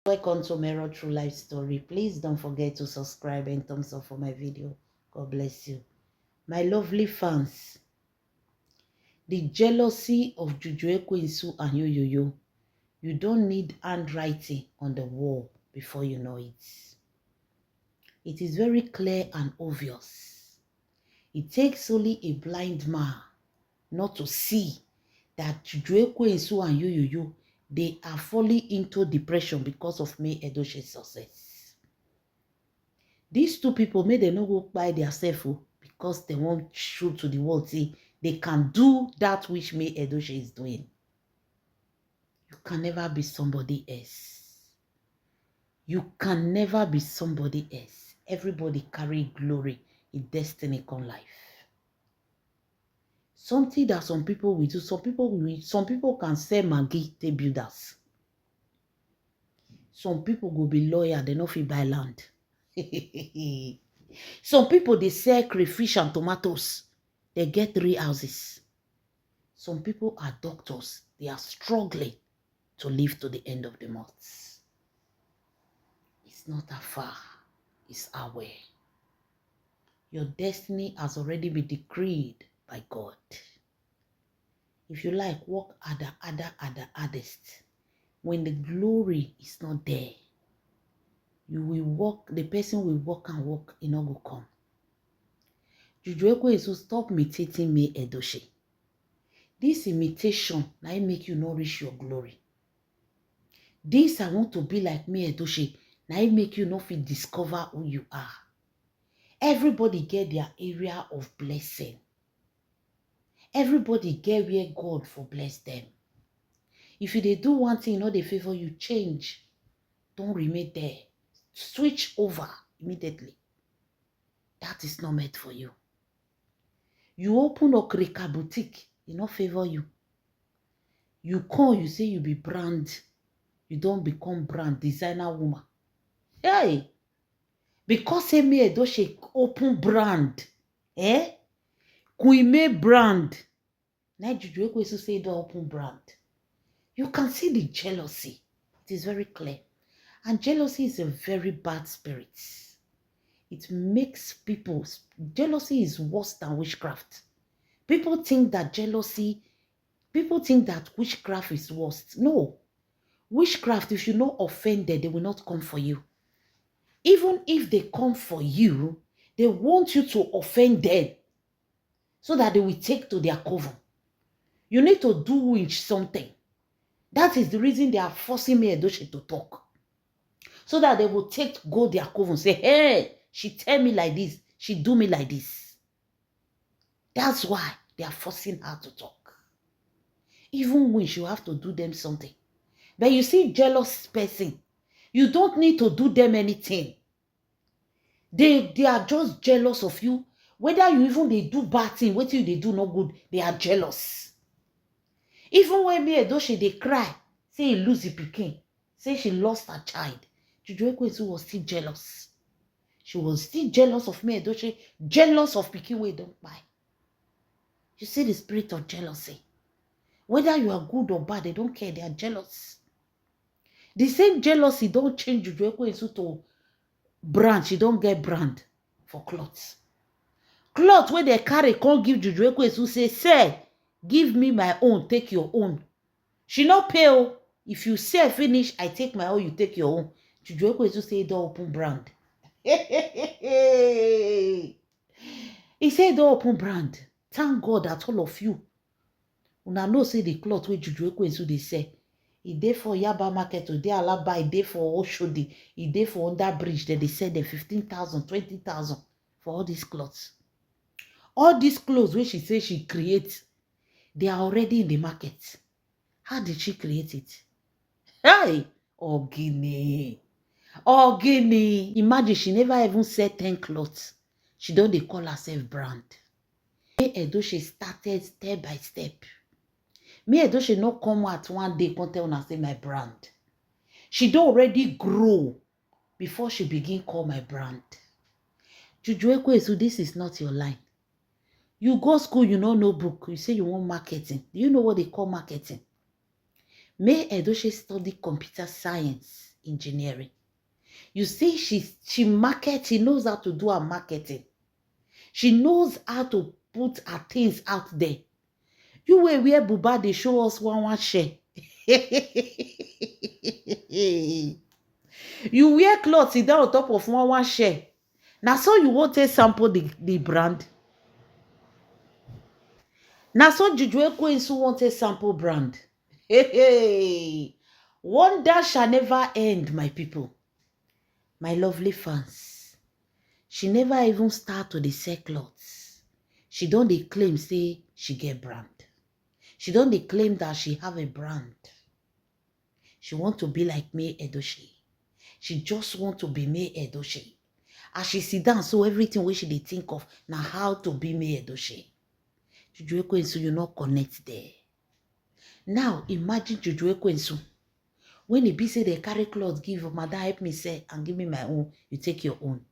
Welcome to Mirror True Life Story. Please don't forget to subscribe and thumbs up for my video. God bless you. My lovely fans, the jealousy of Juju Ekwensu and Yoyoyo. You don't need handwriting on the wall before you know it. It is very clear and obvious. It takes only a blind man not to see that Juju Ekwensu and Yoyoyo, they are falling into depression because of May Edoshe's success. These two people made them not go by themselves because they won't show to the world, see, they can do that which May Edoshe is doing. You can never be somebody else. You can never be somebody else. Everybody carry glory in destiny con life. Something that some people will do, some people can sell Maggi, they builders. Some people go be lawyer, they no fit buy land. Some people, they sell crayfish and tomatoes. They get 3 houses. Some people are doctors. They are struggling to live to the end of the month. It's not afar. It's our way. Your destiny has already been decreed by God. If you like, walk at the hardest. When the glory is not there, you will walk, the person will walk and walk, it not go come. Juju Ekwensu, stop imitating May Edoshe. This imitation now make you not reach your glory. This I want to be like May Edoshe. Now make you not fit discover who you are. Everybody get their area of blessing. Everybody get where God for bless them. If they do one thing, they favor you, change. Don't remain there. Switch over immediately. That is not meant for you. You open a Krika boutique, it not favor you. You come, you say you be brand. You don't become brand designer woman. Hey! Because May Edoshe open brand. Queen May brand. Now Juju Ekwensu say don't open brand. You can see the jealousy. It is very clear. And jealousy is a very bad spirit. It makes people, jealousy is worse than witchcraft. People think that witchcraft is worse. No. Witchcraft, if you're not offended, they will not come for you. Even if they come for you, they want you to offend them so that they will take to their coven. You need to do something. That is the reason they are forcing May Edoshe to talk. So that they will go their coven, say, hey, she tell me like this, she do me like this. That's why they are forcing her to talk. Even when you have to do them something. But you see, jealous person, you don't need to do them anything. They are just jealous of you. Whether you even they do bad thing, whether they do no good, they are jealous. Even when May Edoshe, they cry, say he lose the pikin, say she lost her child, Juju Ekwensu was still jealous. She was still jealous of May Edoshe, jealous of pikin wey don't buy. You see the spirit of jealousy. Whether you are good or bad, they don't care, they are jealous. The same jealousy don't change Juju Ekwensu to brand. She don't get brand for clothes. Cloth where they carry can't give Juju Ekwensu, say, give me my own, take your own. She not pay. If you sell finish, I take my own, you take your own. Juju Ekwensu say don't open brand. He said don't open brand. Thank God that all of you una know say the cloth wey Juju Ekwensu dey sell. E dey for Yaba market, e dey Alaba, e dey for Oshodi, e dey for under bridge. They sell them 15,000, 20,000 for all these clothes. All these clothes which she say she creates, they are already in the market. How did she create it? Hey, Ogini. Imagine she never even sell 10 clothes. She don't dey call herself brand. May Edoshe started step by step. May Edoshe not come out one day come tell una say my brand. She don't already grow before she begin call my brand. Juju Ekwensu, this is not your line. You go school, you know book. You say you want marketing. Do you know what they call marketing? May Edoshe study computer science engineering. You see, she markets, she knows how to do her marketing. She knows how to put her things out there. You will wear buba, they show us one share. You wear clothes, sit down on top of one share. Now, so you won't take sample the brand. Now, so Juju Ekwensu won't take sample brand. Hey. Wonder shall never end, my people. My lovely fans. She never even start to sell clothes. She don't dey claim say she get brand. She don't dey claim that she have a brand. She want to be like May Edochie. She just want to be May Edochie. As she sit down, so everything wey she dey think of now how to be May Edochie. Juju Ekwensu, you not connect there. Now imagine Juju Ekwensu. When it be say they carry clothes, give Mother help me say and give me my own, you take your own.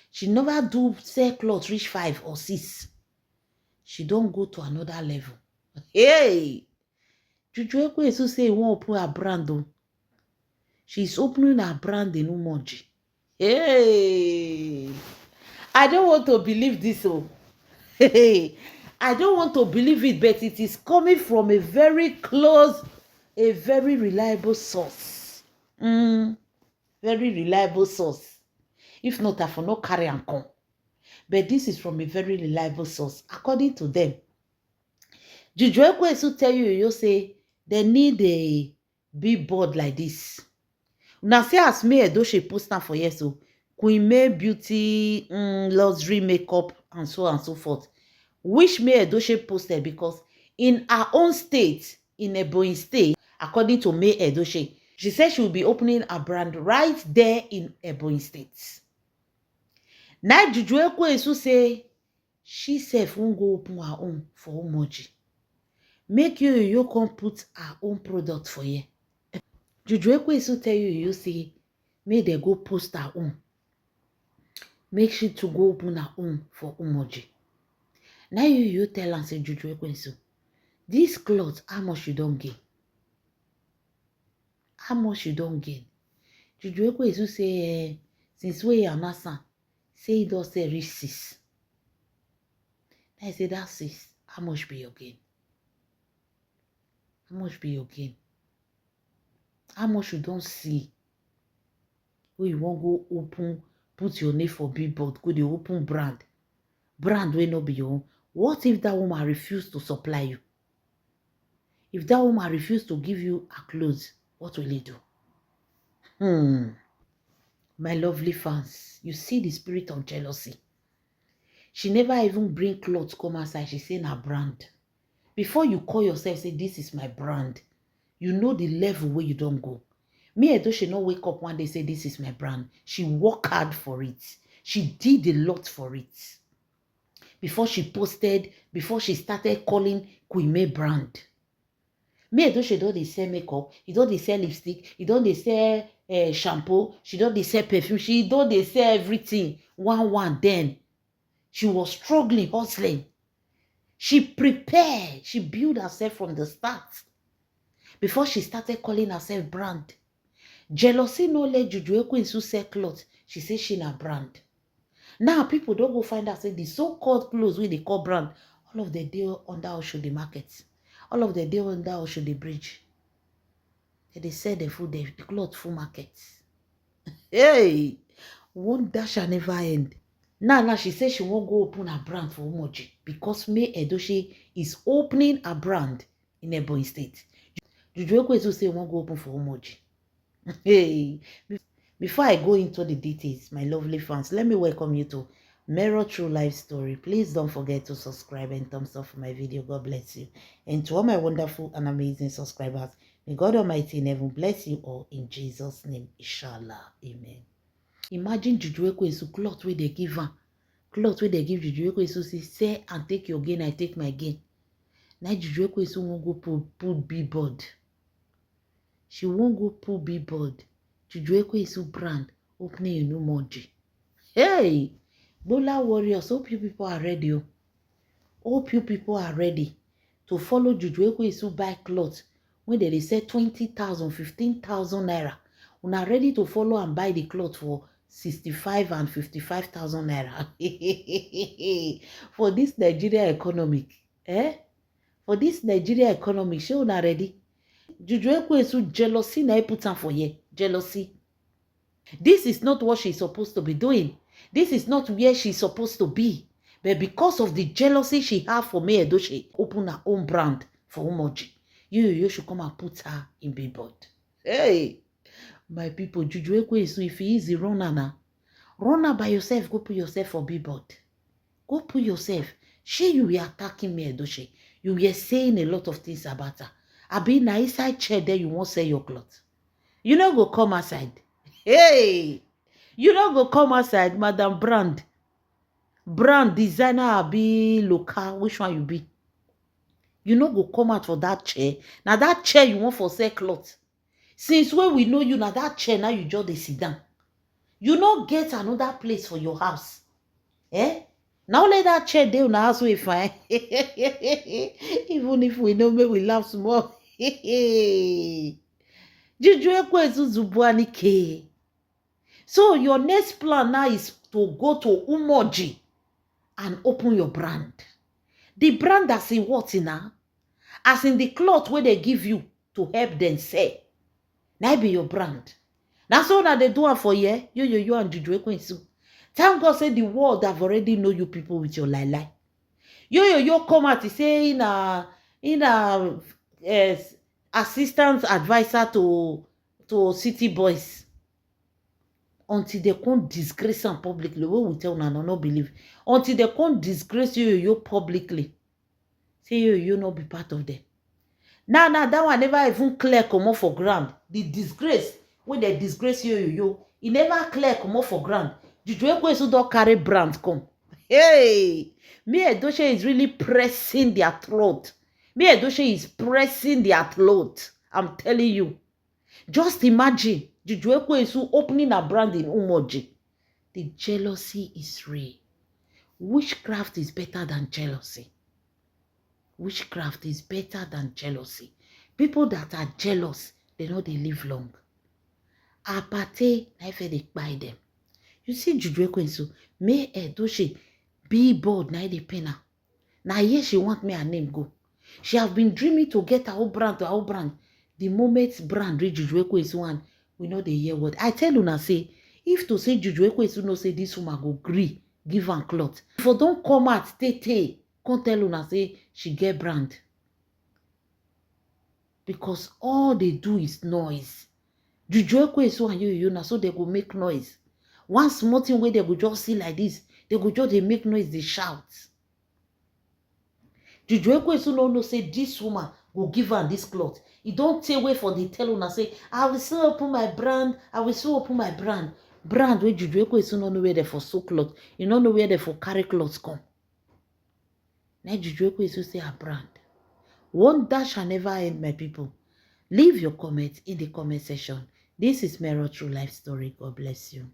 She never do sell clothes reach 5 or 6. She don't go to another level. Hey! Juju Ekwensu say he won't open her brand though. She's opening her brand in Umoji. Hey! I don't want to believe this. Oh. Hey! I don't want to believe it, but it is coming from a very close, a very reliable source. Very reliable source. If not, I for no carry and come. But this is from a very reliable source. According to them, Juju Ekwensu tell you say they need a billboard like this. Now see as May Edochie poster for years, so Queen May Beauty, luxury makeup, and so on and so forth. Which May Edochie posted because in her own state, in Ebonyi State, according to May Edochie, she said she will be opening a brand right there in Ebonyi State. Now Juju Ekwensu say she self won't go open her own for Umoji. Make you come put her own product for you. Juju Ekwensu tell you say make they go post her own. Make she to go open her own for Umoji. Now you tell and say Juju Ekwensu, this cloth, how much you don't gain? How much you don't gain? Juju Ekwensu say since we are not say it does say reach 6. I say that's 6. How much be your gain? How much be your gain? How much you don't see? Where you won't go open, put your name for billboard, go the open brand. Brand will not be your own. What if that woman refuse to supply you? If that woman refuse to give you her clothes, what will he do? My lovely fans, you see the spirit of jealousy. She never even bring clothes come outside. She say her brand. Before you call yourself, say this is my brand. You know the level where you don't go. May Edochie not wake up one day say this is my brand. She worked hard for it. She did a lot for it. Before she posted, before she started calling Queen May brand. May Edochie don't they sell makeup, he don't they sell lipstick, he don't they sell shampoo, she don't they sell perfume, she don't they sell everything. One then. She was struggling, hustling. She prepared, she built herself from the start. Before she started calling herself brand. Jealousy no let Juju Ekwensu sell clothes. She says she na brand. Now people don't go find out say the so-called clothes wey they call brand, all of the day under Oshodi market. All of the day under Oshodi bridge. They sell the food, the cloth full market. Hey! Wonder shall never end. Now she says she won't go open a brand for Umoji because May Edochie is opening a brand in Ebonyi State. Juju Ekwensu say won't go open for Umoji. Hey! Before I go into the details, my lovely fans, let me welcome you to Mero True Life Story. Please don't forget to subscribe and thumbs up for my video. God bless you. And to all my wonderful and amazing subscribers, may God Almighty in heaven bless you all in Jesus' name. Inshallah. Amen. Imagine Juju Ekwensu cloth where they give her. Cloth where they give Juju Ekwensu say, say and take your gain, I take my gain. Now Juju Ekwensu won't go put billboard. She won't go put billboard. Juju Ekwensu brand opening in Umoji. Hey! Bola warriors, hope you people are ready. Hope you people are ready to follow Juju Ekwensu buy clothes when they say 20,000, 15,000 naira. Una ready to follow and buy the cloth for 65 and 55,000 naira. For this Nigeria economic. For this Nigeria economic, shey una ready? Juju Ekwesu jealousy na put am for here. Jealousy. This is not what she's supposed to be doing. This is not where she's supposed to be. But because of the jealousy she have for May Edochie, open her own brand for Umoji. You should come and put her in billboard. Hey, my people, Juju Ekwesu, if he is the runner now, run by yourself, go put yourself for billboard. Go put yourself. She, you were attacking May Edochie. You were saying a lot of things about her. I be in inside chair there, you won't sell your clothes. You know go come outside. Hey, you know go come outside, Madam Brand. Brand designer be local. Which one you be? You know go come out for that chair. Now that chair you want for sell clothes. Since when we know you, now that chair now you just dey sit down. You no get another place for your house. Now let that chair dey una house wey fine. Even if we know, make we laugh small. Juju Ekwesu Zubuanike. So your next plan now is to go to Umoji and open your brand. The brand as in what now? As in the cloth where they give you to help them sell. Now be your brand. That's all that they do for you. You and Juju Ekwesu. Thank God say the world have already know you people with your lie. You come out to say in a assistant advisor to city boys. Until they can't disgrace them publicly. What we tell no, no believe. Until they can't disgrace you publicly. Say you not be part of them. Now that one never even clear come off for ground. The disgrace, when they disgrace you, it never clear come off for ground. Juju Ekwesu don't carry brand come. Hey, May Edochie is really pressing their throat. May Edochie is pressing their throat. I'm telling you. Just imagine Juju Ekwesu opening a brand in Umoji. The jealousy is real. Witchcraft is better than jealousy. Witchcraft is better than jealousy. People that are jealous, they know they live long. Apate, I feel they buy them. You see Juju Ekwesu, May Edochie billboard na dey pain her. Now here she want me her name go. She have been dreaming to get her own brand to her own brand. The moment brand reach Juju Ekwesu one, we know they hear what. I tell una say, if to say Juju Ekwesu no say this woman go gree, give her cloth. If you don't come out, tete, can't tell una say she get brand. Because all they do is noise. Juju Ekwesu and you na so they go make noise. One small thing where they go just see like this, they go just they make noise, they shout. Juju Ekwesu no say this woman will give her this cloth. You don't take away for the tell una say, I will still open my brand, I will still open my brand. Brand where Juju Ekwesu no know where they for sew cloth. You don't know where they for carry clothes come. Now Juju Ekwesu say her brand. One that shall never end, my people. Leave your comments in the comment section. This is Mero True Life Story. God bless you.